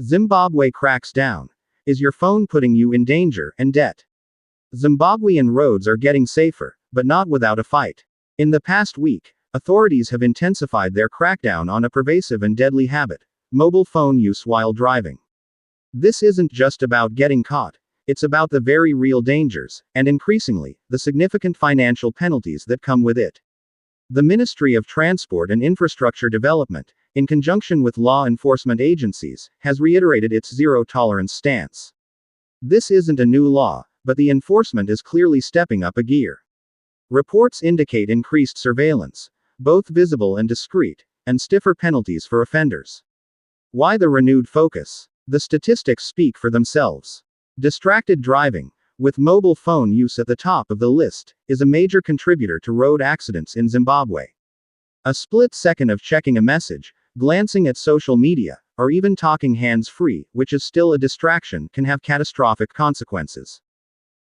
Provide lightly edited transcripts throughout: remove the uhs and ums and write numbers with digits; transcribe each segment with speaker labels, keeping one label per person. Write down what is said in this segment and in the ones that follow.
Speaker 1: Zimbabwe cracks down. Is your phone putting you in danger and debt? Zimbabwean roads are getting safer, but not without a fight. In the past week, authorities have intensified their crackdown on a pervasive and deadly habit: mobile phone use while driving. This isn't just about getting caught, it's about the very real dangers, and increasingly, the significant financial penalties that come with it. The Ministry of Transport and Infrastructure Development, in conjunction with law enforcement agencies, has reiterated its zero-tolerance stance. This isn't a new law, but the enforcement is clearly stepping up a gear. Reports indicate increased surveillance, both visible and discreet, and stiffer penalties for offenders. Why the renewed focus? The statistics speak for themselves. Distracted driving, with mobile phone use at the top of the list, is a major contributor to road accidents in Zimbabwe. A split second of checking a message, glancing at social media, or even talking hands-free, which is still a distraction, can have catastrophic consequences.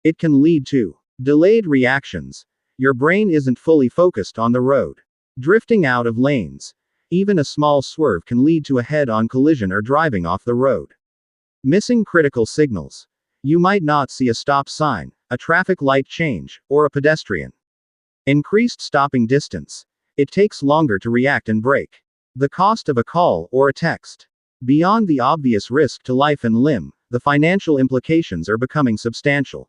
Speaker 1: It can lead to delayed reactions. Your brain isn't fully focused on the road. Drifting out of lanes. Even a small swerve can lead to a head-on collision or driving off the road. Missing critical signals. You might not see a stop sign, a traffic light change, or a pedestrian. Increased stopping distance. It takes longer to react and brake. The cost of a call or a text. Beyond the obvious risk to life and limb, the financial implications are becoming substantial.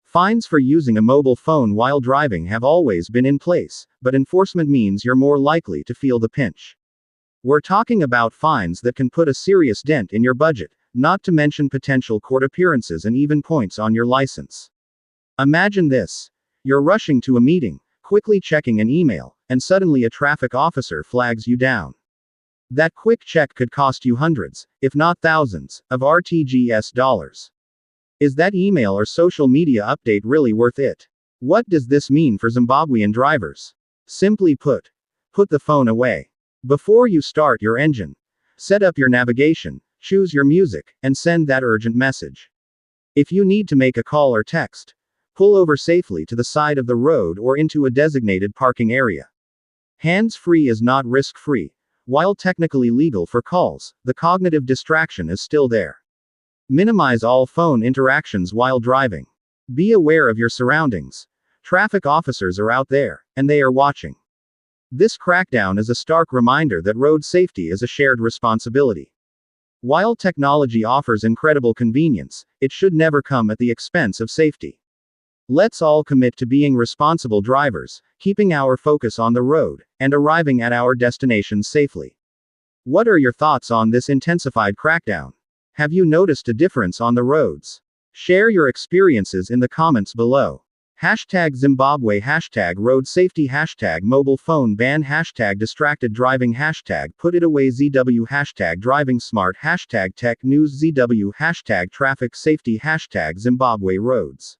Speaker 1: Fines for using a mobile phone while driving have always been in place, but enforcement means you're more likely to feel the pinch. We're talking about fines that can put a serious dent in your budget, not to mention potential court appearances and even points on your license. Imagine this. You're rushing to a meeting, quickly checking an email, and suddenly a traffic officer flags you down. That quick check could cost you hundreds, if not thousands, of RTGS dollars. Is that email or social media update really worth it? What does this mean for Zimbabwean drivers? Simply put the phone away. Before you start your engine, set up your navigation, choose your music, and send that urgent message. If you need to make a call or text, pull over safely to the side of the road or into a designated parking area. Hands-free is not risk-free. While technically legal for calls, the cognitive distraction is still there. Minimize all phone interactions while driving. Be aware of your surroundings. Traffic officers are out there, and they are watching. This crackdown is a stark reminder that road safety is a shared responsibility. While technology offers incredible convenience, it should never come at the expense of safety. Let's all commit to being responsible drivers, keeping our focus on the road, and arriving at our destinations safely. What are your thoughts on this intensified crackdown? Have you noticed a difference on the roads? Share your experiences in the comments below. Hashtag Zimbabwe, hashtag road safety, hashtag mobile phone ban, hashtag distracted driving, hashtag put it away ZW, hashtag driving smart, hashtag tech news ZW, hashtag traffic safety, hashtag Zimbabwe roads.